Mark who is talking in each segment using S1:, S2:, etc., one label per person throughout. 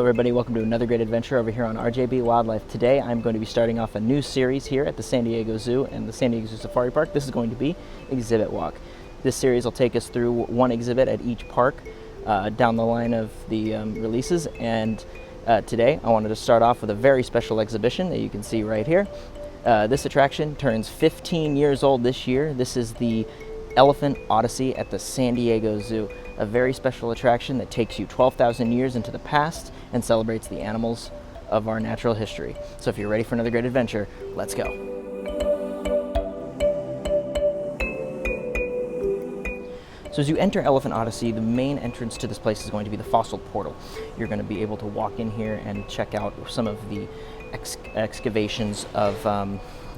S1: everybody, welcome to another great adventure over here on RJB Wildlife. Today I'm going to be starting off a new series here at the San Diego Zoo and the San Diego Zoo Safari Park. This is going to be Exhibit Walk. This series will take us through one exhibit at each park down the line of the releases, and today I wanted to start off with a very special exhibition that you can see right here. This attraction turns 15 years old this year. This is the Elephant Odyssey at the San Diego Zoo, a very special attraction that takes you 12,000 years into the past and celebrates the animals of our natural history. So if you're ready for another great adventure, let's go. So as you enter Elephant Odyssey, the main entrance to this place is going to be the fossil portal. You're going to be able to walk in here and check out some of the excavations of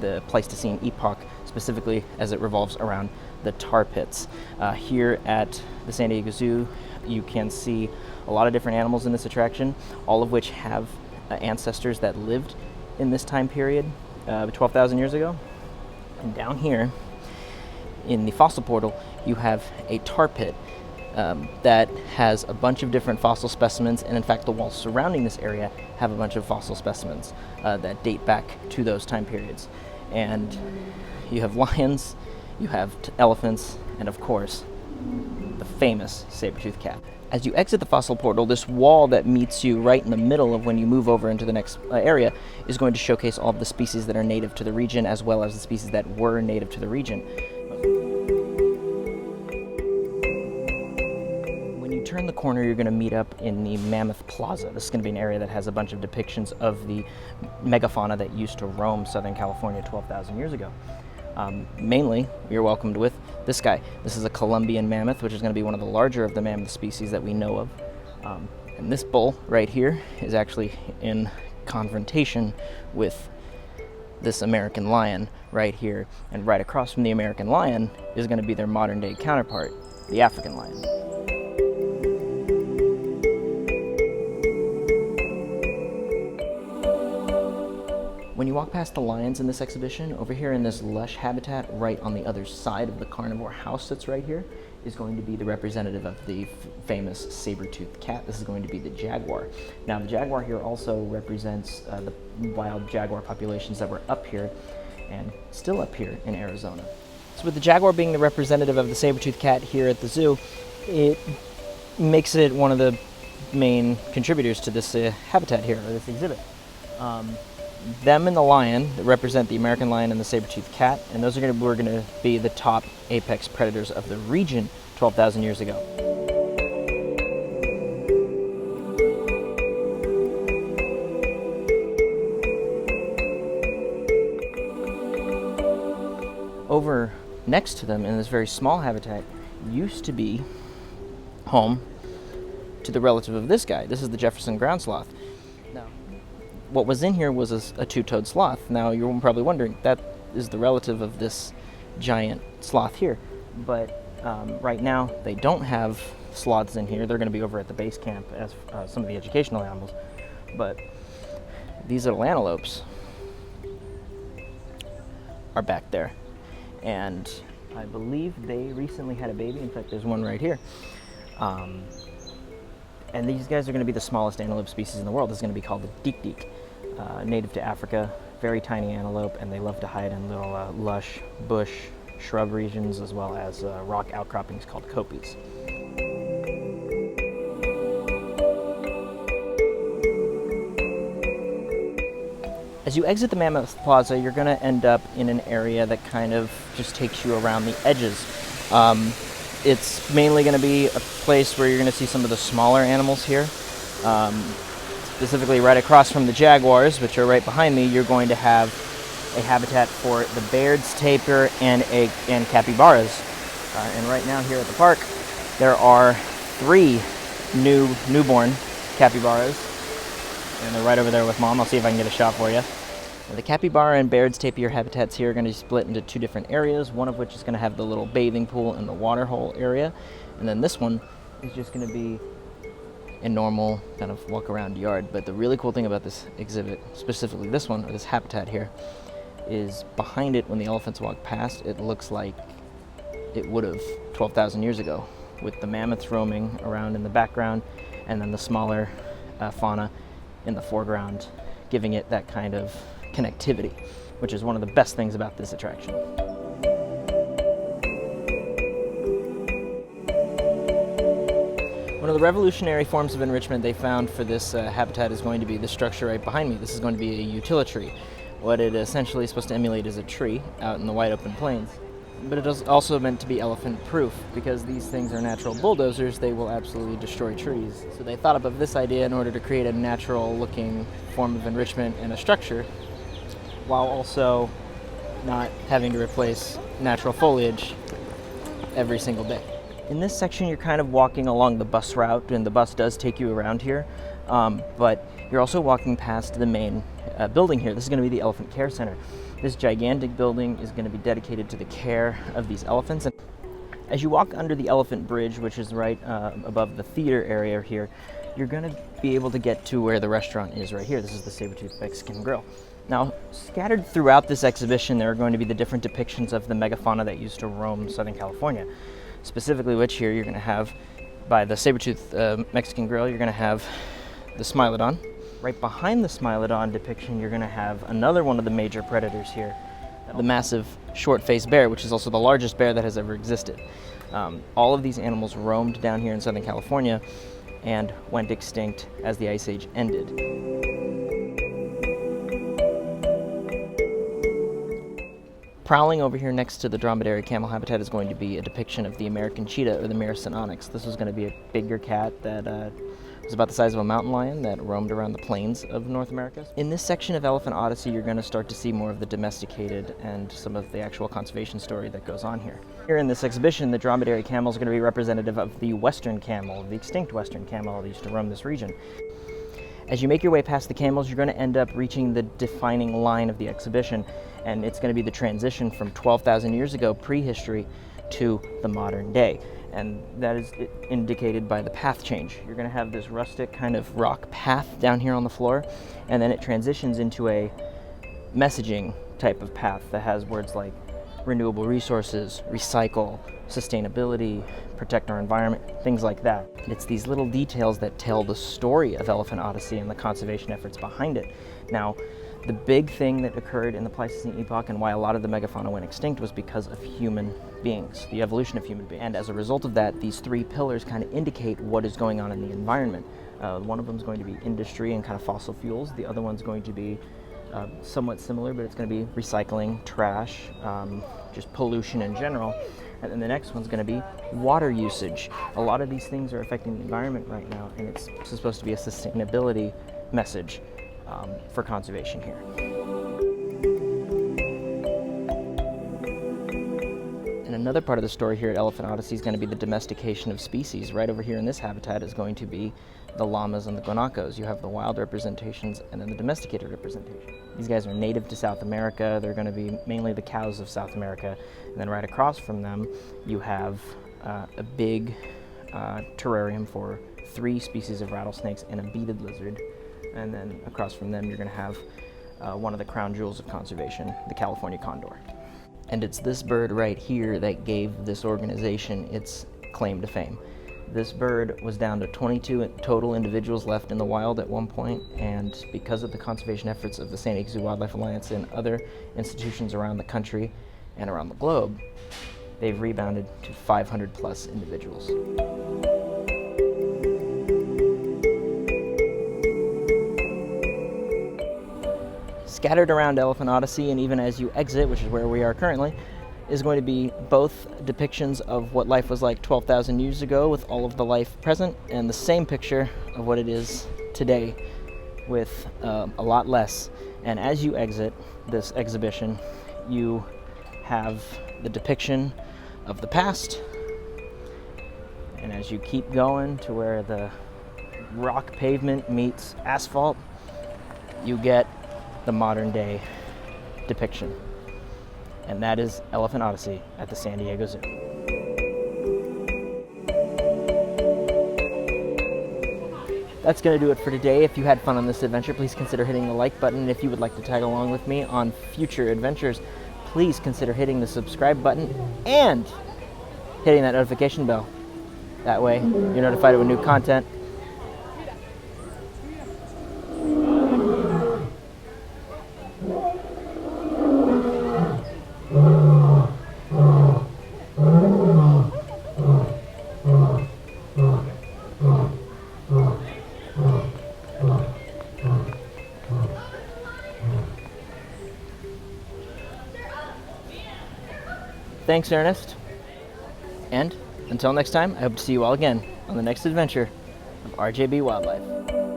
S1: the Pleistocene epoch, specifically as it revolves around the tar pits. Here at the San Diego Zoo, you can see a lot of different animals in this attraction, all of which have ancestors that lived in this time period 12,000 years ago. And down here in the fossil portal, you have a tar pit that has a bunch of different fossil specimens, and in fact the walls surrounding this area have a bunch of fossil specimens that date back to those time periods. And you have lions, you have elephants, and of course, the famous saber-toothed cat. As you exit the fossil portal, this wall that meets you right in the middle of when you move over into the next area is going to showcase all of the species that are native to the region, as well as the species that were native to the region. When you turn the corner, you're going to meet up in the Mammoth Plaza. This is going to be an area that has a bunch of depictions of the megafauna that used to roam Southern California 12,000 years ago. Mainly, you're welcomed with this guy. This is a Columbian mammoth, which is going to be one of the larger of the mammoth species that we know of. And this bull right here is actually in confrontation with this American lion right here. And right across from the American lion is going to be their modern day counterpart, the African lion. When you walk past the lions in this exhibition, over here in this lush habitat right on the other side of the carnivore house that's right here is going to be the representative of the famous saber-toothed cat. This is going to be the jaguar. Now the jaguar here also represents the wild jaguar populations that were up here and still up here in Arizona. So with the jaguar being the representative of the saber-toothed cat here at the zoo, it makes it one of the main contributors to this habitat here, or this exhibit. Them and the lion that represent the American lion and the saber-toothed cat, and those are going to be the top apex predators of the region 12,000 years ago. Over next to them in this very small habitat used to be home to the relative of this guy. This is the Jefferson ground sloth. Now, what was in here was a two-toed sloth. Now you're probably wondering, that is the relative of this giant sloth here. But right now they don't have sloths in here. They're going to be over at the base camp as some of the educational animals. But these little antelopes are back there. And I believe they recently had a baby. In fact, there's one right here. And these guys are going to be the smallest antelope species in the world. This is going to be called the dik-dik, native to Africa, very tiny antelope, and they love to hide in little lush bush shrub regions, as well as rock outcroppings called kopis. As you exit the Mammoth Plaza, you're going to end up in an area that kind of just takes you around the edges. It's mainly going to be a place where you're going to see some of the smaller animals here. Specifically right across from the jaguars, which are right behind me, you're going to have a habitat for the Baird's tapir and capybaras. And right now here at the park, there are 3 newborn capybaras. And they're right over there with mom. I'll see if I can get a shot for you. The capybara and Baird's tapir habitats here are going to be split into 2 different areas, one of which is going to have the little bathing pool and the water hole area, and then this one is just going to be a normal kind of walk around yard. But the really cool thing about this exhibit, specifically this one, or this habitat here, is behind it when the elephants walk past, it looks like it would have 12,000 years ago, with the mammoths roaming around in the background, and then the smaller fauna in the foreground, giving it that kind of connectivity, which is one of the best things about this attraction. One of the revolutionary forms of enrichment they found for this habitat is going to be the structure right behind me. This is going to be a utility. What it essentially is supposed to emulate is a tree out in the wide open plains. But it is also meant to be elephant-proof, because these things are natural bulldozers. They will absolutely destroy trees. So they thought up of this idea in order to create a natural-looking form of enrichment and a structure, while also not having to replace natural foliage every single day. In this section, you're kind of walking along the bus route, and the bus does take you around here, but you're also walking past the main building here. This is going to be the Elephant Care Center. This gigantic building is going to be dedicated to the care of these elephants. And as you walk under the Elephant Bridge, which is right above the theater area here, you're going to be able to get to where the restaurant is right here. This is the Sabertooth Mexican Grill. Now, scattered throughout this exhibition, there are going to be the different depictions of the megafauna that used to roam Southern California. Specifically, which here you're going to have, by the Sabertooth Mexican Grill, you're going to have the Smilodon. Right behind the Smilodon depiction, you're going to have another one of the major predators here, the massive short-faced bear, which is also the largest bear that has ever existed. All of these animals roamed down here in Southern California and went extinct as the Ice Age ended. Prowling over here next to the dromedary camel habitat is going to be a depiction of the American cheetah, or the Myricin onyx. This was going to be a bigger cat that was about the size of a mountain lion that roamed around the plains of North America. In this section of Elephant Odyssey, you're going to start to see more of the domesticated and some of the actual conservation story that goes on here. Here in this exhibition, the dromedary camel is going to be representative of the western camel, the extinct western camel that used to roam this region. As you make your way past the camels, you're going to end up reaching the defining line of the exhibition, and it's going to be the transition from 12,000 years ago, prehistory, to the modern day. And that is indicated by the path change. You're going to have this rustic kind of rock path down here on the floor, and then it transitions into a messaging type of path that has words like renewable resources, recycle, sustainability, protect our environment, things like that. It's these little details that tell the story of Elephant Odyssey and the conservation efforts behind it. Now, the big thing that occurred in the Pleistocene epoch and why a lot of the megafauna went extinct was because of human beings, the evolution of human beings. And as a result of that, these three pillars kind of indicate what is going on in the environment. One of them is going to be industry and kind of fossil fuels. The other one's going to be somewhat similar, but it's going to be recycling, trash, just pollution in general. And then the next one's going to be water usage. A lot of these things are affecting the environment right now, and it's supposed to be a sustainability message for conservation here. And another part of the story here at Elephant Odyssey is going to be the domestication of species. Right over here in this habitat is going to be the llamas and the guanacos. You have the wild representations and then the domesticated representation. These guys are native to South America. They're going to be mainly the cows of South America. And then right across from them, you have a big terrarium for 3 species of rattlesnakes and a beaded lizard. And then across from them, you're going to have one of the crown jewels of conservation, the California condor. And it's this bird right here that gave this organization its claim to fame. This bird was down to 22 total individuals left in the wild at one point, and because of the conservation efforts of the San Diego Zoo Wildlife Alliance and other institutions around the country and around the globe, they've rebounded to 500 plus individuals. Scattered around Elephant Odyssey, and even as you exit, which is where we are currently, is going to be both depictions of what life was like 12,000 years ago with all of the life present, and the same picture of what it is today with a lot less. And as you exit this exhibition, you have the depiction of the past, and as you keep going to where the rock pavement meets asphalt, you get the modern day depiction. And that is Elephant Odyssey at the San Diego Zoo. That's going to do it for today. If you had fun on this adventure, please consider hitting the like button. And if you would like to tag along with me on future adventures, please consider hitting the subscribe button and hitting that notification bell. That way, you're notified of new content. Thanks, Ernest. And until next time, I hope to see you all again on the next adventure of RJB Wildlife.